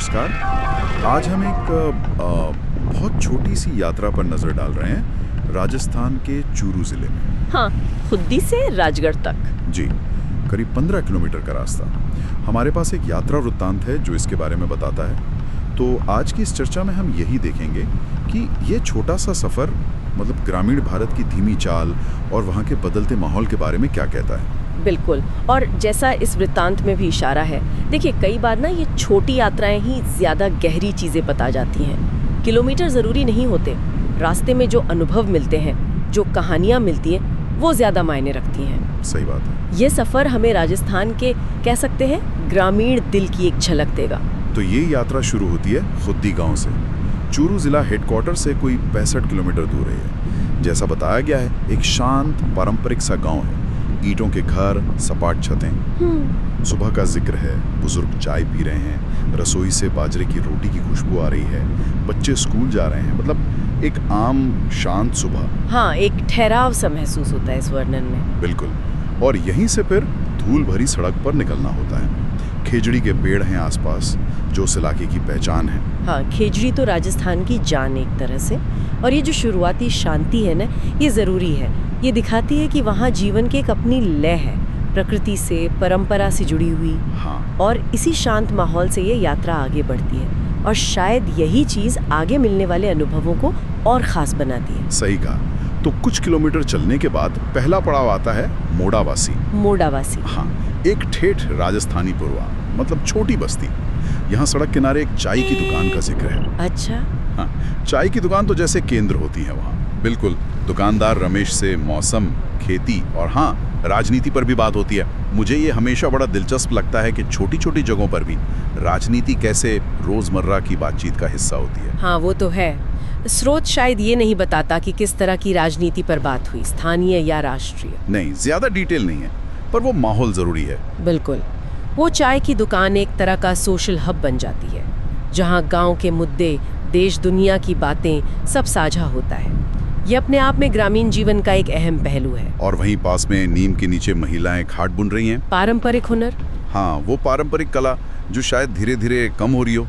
नमस्कार। आज हम एक बहुत छोटी सी यात्रा पर नज़र डाल रहे हैं राजस्थान के चूरू ज़िले में। हाँ, खुद्दी से राजगढ़ तक। जी, करीब 15 किलोमीटर का रास्ता। हमारे पास एक यात्रा वृत्तांत है जो इसके बारे में बताता है। तो आज की इस चर्चा में हम यही देखेंगे कि ये छोटा सा सफ़र मतलब ग्रामीण भारत की धीमी चाल और वहाँ के बदलते माहौल के बारे में क्या कहता है। बिल्कुल, और जैसा इस वृत्तांत में भी इशारा है, देखिए कई बार ना ये छोटी यात्राएं ही ज़्यादा गहरी चीज़ें बता जाती हैं। किलोमीटर ज़रूरी नहीं होते, रास्ते में जो अनुभव मिलते हैं, जो कहानियाँ मिलती हैं, वो ज़्यादा मायने रखती हैं। सही बात है। ये सफ़र हमें राजस्थान के कह सकते हैं ग्रामीण दिल की एक झलक देगा। तो ये यात्रा शुरू होती है खुद्दी गांव से। चूरू ज़िला हेडक्वार्टर से कोई 65 किलोमीटर दूर है। जैसा बताया गया है, एक शांत पारंपरिक सा गांव है। ईंटों के घर, सपाट छतें। सुबह का जिक्र है, बुजुर्ग चाय पी रहे हैं, रसोई से बाजरे की रोटी की खुशबू आ रही है, बच्चे स्कूल जा रहे हैं। मतलब एक आम शांत सुबह। हाँ, एक ठहराव सा महसूस होता है इस वर्णन में। बिल्कुल। और यहीं से फिर धूल भरी सड़क पर निकलना होता है। खेजड़ी के पेड़ हैं आसपास, जो इस इलाके की पहचान है। हाँ, खेजड़ी तो राजस्थान की जान एक तरह से। और ये जो शुरुआती शांति है ना, ये ज़रूरी है। ये दिखाती है कि वहाँ जीवन की एक अपनी लय है, प्रकृति से, परंपरा से जुड़ी हुई। हाँ। और इसी शांत माहौल से ये यात्रा आगे बढ़ती है, और शायद यही चीज़ आगे मिलने वाले अनुभवों को और ख़ास बनाती है। सही कहा। तो कुछ किलोमीटर चलने के बाद पहला पड़ाव आता है मोडावासी। मोडावासी, हाँ, एक ठेठ राजस्थानी पुरवा, मतलब छोटी बस्ती। यहाँ सड़क किनारे एक चाय की दुकान का जिक्र है। अच्छा। हाँ, चाय की दुकान तो जैसे केंद्र होती है वहाँ। बिल्कुल। दुकानदार रमेश से मौसम, खेती और हाँ, राजनीति पर भी बात होती है। मुझे ये हमेशा बड़ा दिलचस्प लगता है कि छोटी छोटी जगहों पर भी राजनीति कैसे रोजमर्रा की बातचीत का हिस्सा होती है। हाँ, वो तो है। स्रोत शायद ये नहीं बताता कि किस तरह की राजनीति पर बात हुई, स्थानीय या राष्ट्रीय। नहीं, ज्यादा डिटेल नहीं है, पर वो माहौल जरूरी है। बिल्कुल। वो चाय की दुकान एक तरह का सोशल हब बन जाती है, जहाँ गांव के मुद्दे, देश दुनिया की बातें सब साझा होता है। ये अपने आप में ग्रामीण जीवन का एक अहम पहलू है। और वहीं पास में नीम के नीचे महिलाएं खाट बुन रही हैं। पारंपरिक हुनर। हाँ, वो पारंपरिक कला जो शायद धीरे धीरे कम हो रही हो।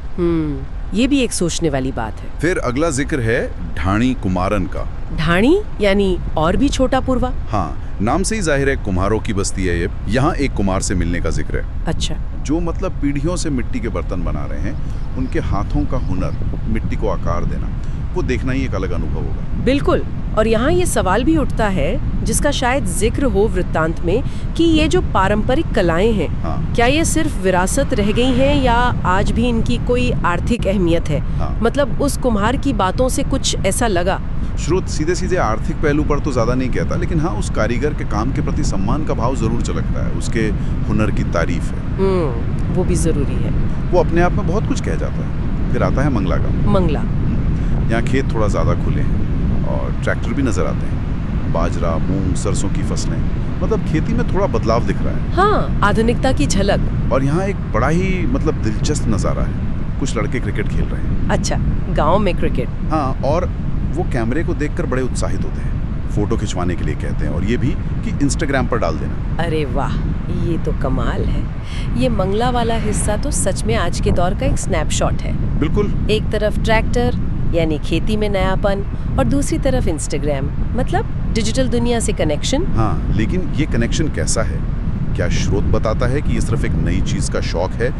ये भी एक सोचने वाली बात है। फिर अगला जिक्र है ढाणी कुमारन का। ढाणी यानी और भी छोटा पुरवा। हाँ, नाम से ही जाहिर है कुम्हारों की बस्ती है ये। यहाँ एक कुम्हार से मिलने का जिक्र है। अच्छा। जो मतलब पीढ़ियों से मिट्टी के बर्तन बना रहे हैं, उनके हाथों का हुनर, मिट्टी को आकार देना, वो देखना ही एक अलग अनुभव होगा। बिल्कुल। और यहाँ ये सवाल भी उठता है, जिसका शायद जिक्र हो वृत्तांत में, कि ये जो पारंपरिक कलाएं हैं, हाँ। क्या ये सिर्फ विरासत रह गई हैं या आज भी इनकी कोई आर्थिक अहमियत है? हाँ। मतलब उस कुम्हार की बातों से कुछ ऐसा लगा। स्रोत सीधे सीधे आर्थिक पहलू पर तो ज्यादा नहीं कहता, लेकिन हाँ, उस कारीगर के काम के प्रति सम्मान का भाव जरूर झलकता है। उसके हुनर की तारीफ है। वो भी जरूरी है। वो अपने आप में बहुत कुछ कह जाता है। फिर आता है मंगला का। मंगला। यहाँ खेत थोड़ा ज्यादा खुले हैं और ट्रैक्टर भी नजर आते हैं। बाजरा, मूंग, सरसों की फसलें, मतलब खेती में थोड़ा बदलाव दिख रहा है। हाँ, आधुनिकता की झलक। और यहाँ एक बड़ा ही मतलब दिलचस्प नज़ारा है। कुछ लड़के क्रिकेट खेल रहे हैं। अच्छा, गांव में क्रिकेट। हाँ, और वो कैमरे को देखकर बड़े उत्साहित होते हैं। फोटो खिंचवाने के लिए कहते हैं, और ये भी कि इंस्टाग्राम पर डाल देना। अरे वाह, ये तो कमाल है। ये मंगला वाला हिस्सा तो सच में आज के दौर का एक स्नैपशॉट है। बिल्कुल। एक तरफ ट्रैक्टर यानी खेती में नयापन, और दूसरी तरफ इंस्टाग्राम, मतलब डिजिटल दुनिया से कनेक्शन। हाँ, लेकिन ये कनेक्शन कैसा है? क्या स्रोत बताता है कि ये सिर्फ एक नई चीज का शौक है,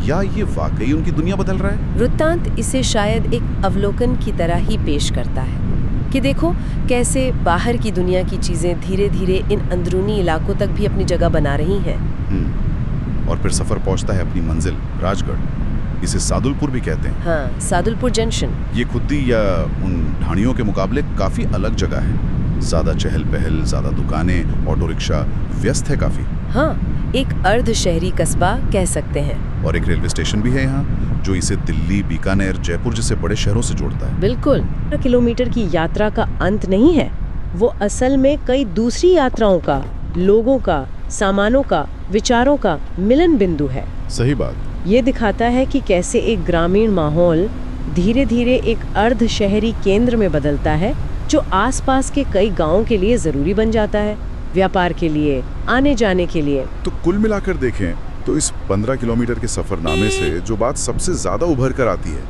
या ये वाकई उनकी दुनिया बदल रहा है? वृत्तांत इसे शायद एक अवलोकन की तरह ही पेश करता है कि देखो कैसे बाहर की दुनिया की चीजें धीरे धीरे इन अंदरूनी इलाकों तक भी अपनी जगह बना रही हैं। और फिर सफर पहुंचता है अपनी मंजिल, राजगढ़। इसे सादुलपुर भी कहते हैं। हाँ, सादुलपुर जंक्शन। ये खुद्दी या उन ढाणियों के मुकाबले काफी अलग जगह है। ज्यादा चहल पहल, ज्यादा दुकानें, ऑटो रिक्शा, व्यस्त है काफी। हाँ, एक अर्ध शहरी कस्बा कह सकते हैं। और एक रेलवे स्टेशन भी है यहाँ, जो इसे दिल्ली, बीकानेर, जयपुर जैसे बड़े शहरों से जोड़ता है। बिल्कुल। किलोमीटर की यात्रा का अंत नहीं है, वो असल में कई दूसरी यात्राओं का, लोगों का, सामानों का, विचारों का मिलन बिंदु है। सही बात। ये दिखाता है कि कैसे एक ग्रामीण माहौल धीरे धीरे एक अर्ध शहरी केंद्र में बदलता है, जो आसपास के कई गांवों के लिए जरूरी बन जाता है, व्यापार के लिए, आने जाने के लिए। तो कुल मिलाकर देखें तो इस 15 किलोमीटर के सफरनामे से जो बात सबसे ज्यादा उभर कर आती है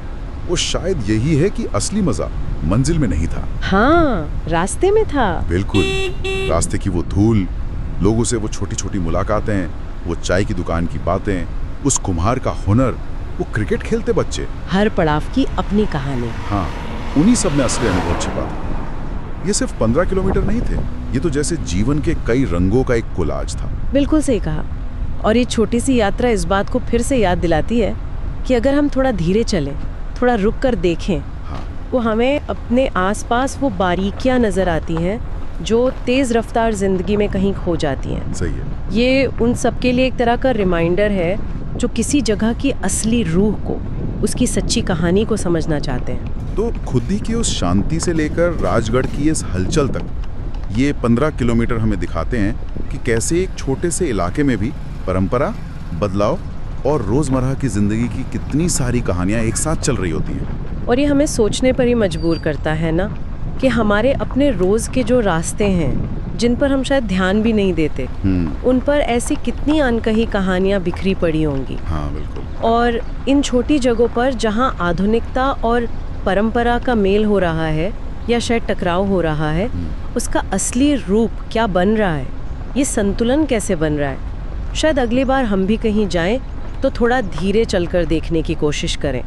वो शायद यही है कि असली मजा मंजिल में नहीं था। हाँ, रास्ते में था। बिल्कुल, रास्ते की वो धूल, लोगों से वो छोटी छोटी मुलाकातें, वो चाय की दुकान की बातें, उस कुम्हार का हुनर, वो क्रिकेट खेलते बच्चे। हर पड़ाव की अपनी कहानी। हाँ, उन्हीं सब में असली अनुभव छिपा था। ये सिर्फ 15 किलोमीटर नहीं थे, ये तो जैसे जीवन के कई रंगों का एक कोलाज था। बिल्कुल सही कहा। और ये छोटी सी यात्रा इस बात को फिर से याद दिलाती है कि अगर हम थोड़ा धीरे चलें, थोड़ा रुक कर देखें, हाँ, वो हमें अपने आसपास वो बारीकियां नज़र आती हैं जो तेज़ रफ्तार ज़िंदगी में कहीं खो जाती हैं। सही है। ये उन सब के लिए एक तरह का रिमाइंडर है जो किसी जगह की असली रूह को, उसकी सच्ची कहानी को समझना चाहते हैं। तो खुदी की उस शांति से लेकर राजगढ़ की इस हलचल तक ये 15 किलोमीटर हमें दिखाते हैं कि कैसे एक छोटे से इलाके में भी परंपरा, बदलाव और रोज़मर्रा की ज़िंदगी की कितनी सारी कहानियाँ एक साथ चल रही होती हैं। और ये हमें सोचने पर ही मजबूर करता है ना कि हमारे अपने रोज़ के जो रास्ते हैं जिन पर हम शायद ध्यान भी नहीं देते, उन पर ऐसी कितनी अनकही कहानियाँ बिखरी पड़ी होंगी। हाँ, बिल्कुल। और इन छोटी जगहों पर जहाँ आधुनिकता और परंपरा का मेल हो रहा है या शायद टकराव हो रहा है, उसका असली रूप क्या बन रहा है, ये संतुलन कैसे बन रहा है, शायद अगली बार हम भी कहीं जाएं तो थोड़ा धीरे चलकर देखने की कोशिश करें।